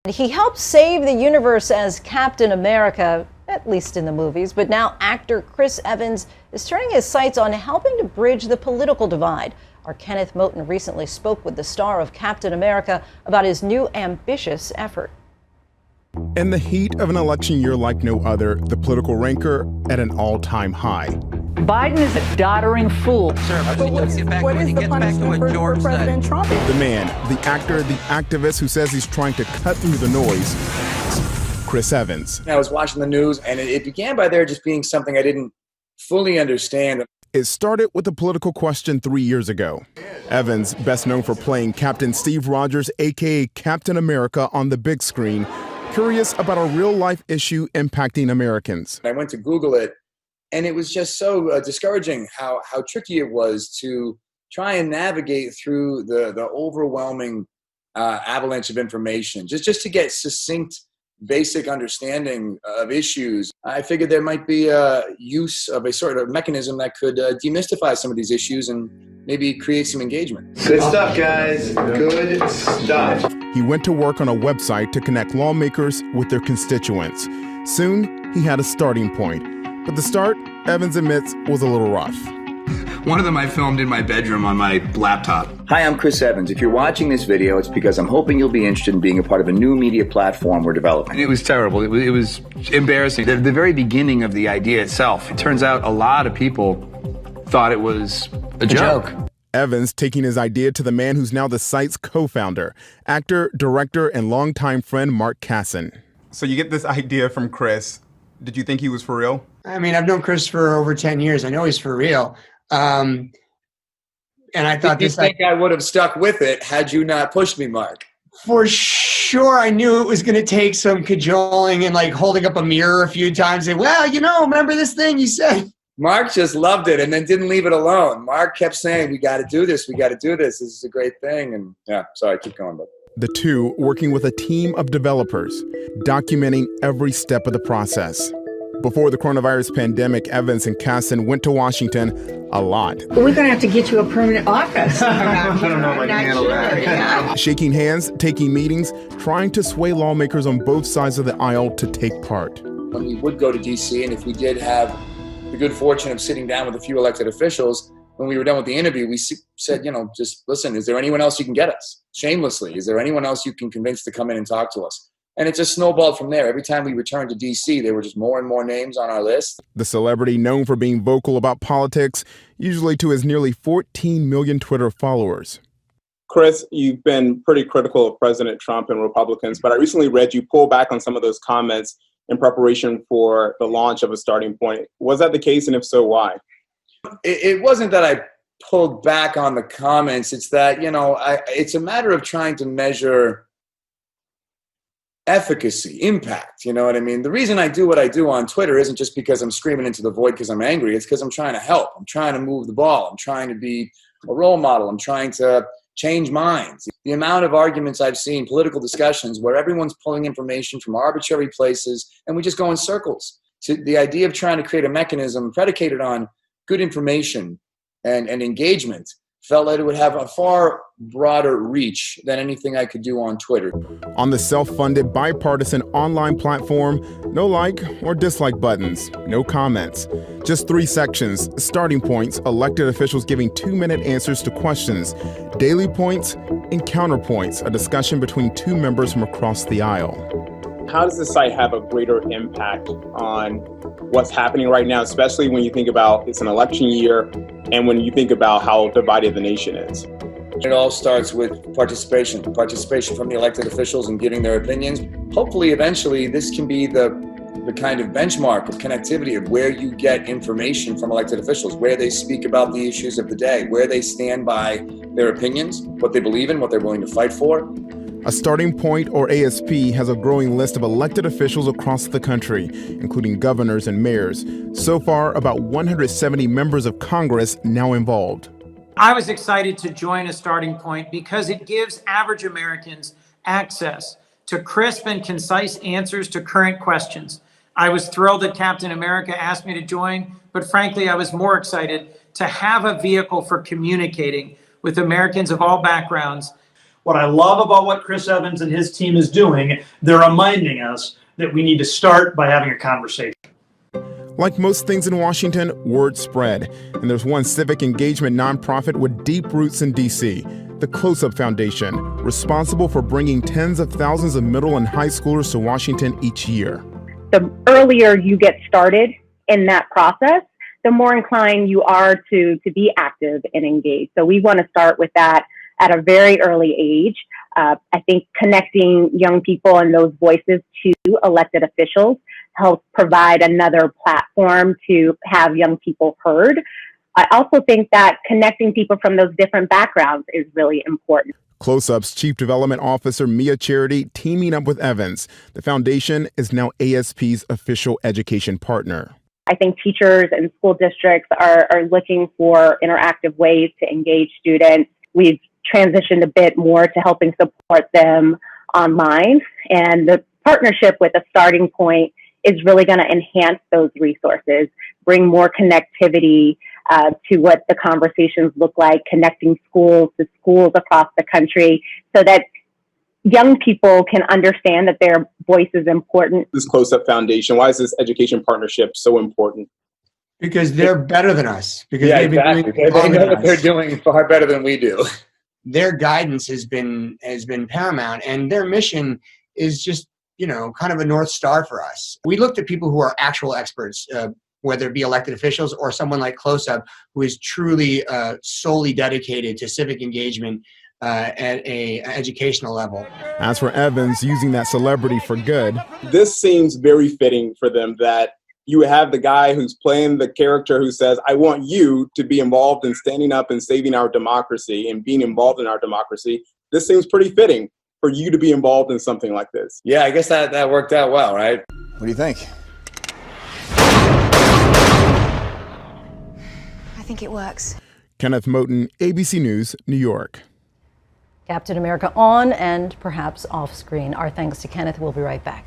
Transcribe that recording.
He helped save the universe as Captain America, at least in the movies, but now actor Chris Evans is turning his sights on helping to bridge the political divide. Our Kenneth Moten recently spoke with the star of Captain America about his new ambitious effort. In the heat of an election year like no other, the political rancor at an all-time high. Biden is a doddering fool. Sir, what is the punishment for President Trump? The man, the actor, the activist who says he's trying to cut through the noise, Chris Evans. I was watching the news, and it began by there just being something I didn't fully understand. It started with a political question 3 years ago. Evans, best known for playing Captain Steve Rogers, a.k.a. Captain America, on the big screen, curious about a real-life issue impacting Americans. I went to Google it, and it was just so discouraging how tricky it was to try and navigate through the overwhelming avalanche of information, just to get succinct, basic understanding of issues. I figured there might be use of a sort of mechanism that could demystify some of these issues and maybe create some engagement. Good stuff, guys. Good stuff. He went to work on a website to connect lawmakers with their constituents. Soon, he had a starting point. But the start, Evans admits, was a little rough. One of them I filmed in my bedroom on my laptop. Hi, I'm Chris Evans. If you're watching this video, it's because I'm hoping you'll be interested in being a part of a new media platform we're developing. It was terrible. It was embarrassing. The very beginning of the idea itself, it turns out a lot of people thought it was a joke. Evans taking his idea to the man who's now the site's co-founder, actor, director, and longtime friend Mark Kasson. So you get this idea from Chris. Did you think he was for real? I mean, I've known Chris for over 10 years. I know he's for real. And I thought I think I would have stuck with it had you not pushed me, Mark. For sure, I knew it was going to take some cajoling and like holding up a mirror a few times and, well, remember this thing you said? Mark just loved it and then didn't leave it alone. Mark kept saying, we got to do this. We got to do this. This is a great thing. And yeah, sorry, keep going. But the two working with a team of developers, documenting every step of the process. Before the coronavirus pandemic, Evans and Kasson went to Washington a lot. We're going to have to get you a permanent office. I don't know if I can handle that. Yeah. Shaking hands, taking meetings, trying to sway lawmakers on both sides of the aisle to take part. when we would go to DC, and if we did have the good fortune of sitting down with a few elected officials, when we were done with the interview, we said, just listen, is there anyone else you can get us? Shamelessly, is there anyone else you can convince to come in and talk to us? And it just snowballed from there. Every time we returned to D.C., there were just more and more names on our list. The celebrity known for being vocal about politics, usually to his nearly 14 million Twitter followers. Chris, you've been pretty critical of President Trump and Republicans, but I recently read you pull back on some of those comments in preparation for the launch of A Starting Point. Was that the case, and if so, why? It wasn't that I pulled back on the comments. It's that, it's a matter of trying to measure efficacy, impact, you know what I mean? The reason I do what I do on Twitter isn't just because I'm screaming into the void because I'm angry. It's because I'm trying to help. I'm trying to move the ball. I'm trying to be a role model. I'm trying to change minds. The amount of arguments I've seen, political discussions, where everyone's pulling information from arbitrary places and we just go in circles. So the idea of trying to create a mechanism predicated on good information and engagement felt like it would have a far broader reach than anything I could do on Twitter. On the self-funded bipartisan online platform, no like or dislike buttons, no comments. Just 3 sections, starting points, elected officials giving 2-minute answers to questions, daily points, and counterpoints, a discussion between 2 members from across the aisle. How does the site have a greater impact on what's happening right now, especially when you think about it's an election year and when you think about how divided the nation is? It all starts with participation from the elected officials and giving their opinions. Hopefully, eventually, this can be the kind of benchmark of connectivity of where you get information from elected officials, where they speak about the issues of the day, where they stand by their opinions, what they believe in, what they're willing to fight for. A Starting Point, or ASP, has a growing list of elected officials across the country, including governors and mayors. So far, about 170 members of Congress now involved. I was excited to join A Starting Point because it gives average Americans access to crisp and concise answers to current questions. I was thrilled that Captain America asked me to join, but frankly, I was more excited to have a vehicle for communicating with Americans of all backgrounds. What I love about what Chris Evans and his team is doing, they're reminding us that we need to start by having a conversation. Like most things in Washington, word spread. And there's one civic engagement nonprofit with deep roots in D.C., the Close-Up Foundation, responsible for bringing tens of thousands of middle and high schoolers to Washington each year. The earlier you get started in that process, the more inclined you are to be active and engaged. So we want to start with that at a very early age. I think connecting young people and those voices to elected officials helps provide another platform to have young people heard. I also think that connecting people from those different backgrounds is really important. Close-Up's Chief Development Officer Mia Charity teaming up with Evans. The foundation is now ASP's official education partner. I think teachers and school districts are looking for interactive ways to engage students. We've transitioned a bit more to helping support them online, and the partnership with A Starting Point is really going to enhance those resources, bring more connectivity to what the conversations look like, connecting schools to schools across the country so that young people can understand that their voice is important. This Close-Up Foundation, why is this education partnership so important? Because they're better than us. Because Yeah, they've been exactly. doing it They know longer what than they're us. doing far better than we do. Their guidance has been paramount, and their mission is just, kind of a North Star for us. We looked at people who are actual experts, whether it be elected officials or someone like Close-Up, who is truly solely dedicated to civic engagement at a educational level. As for Evans using that celebrity for good, This seems very fitting for them, that you have the guy who's playing the character who says, I want you to be involved in standing up and saving our democracy and being involved in our democracy. This seems pretty fitting for you to be involved in something like this. Yeah, I guess that worked out well, right? What do you think? I think it works. Kenneth Moton, ABC News, New York. Captain America on and perhaps off screen. Our thanks to Kenneth. We'll be right back.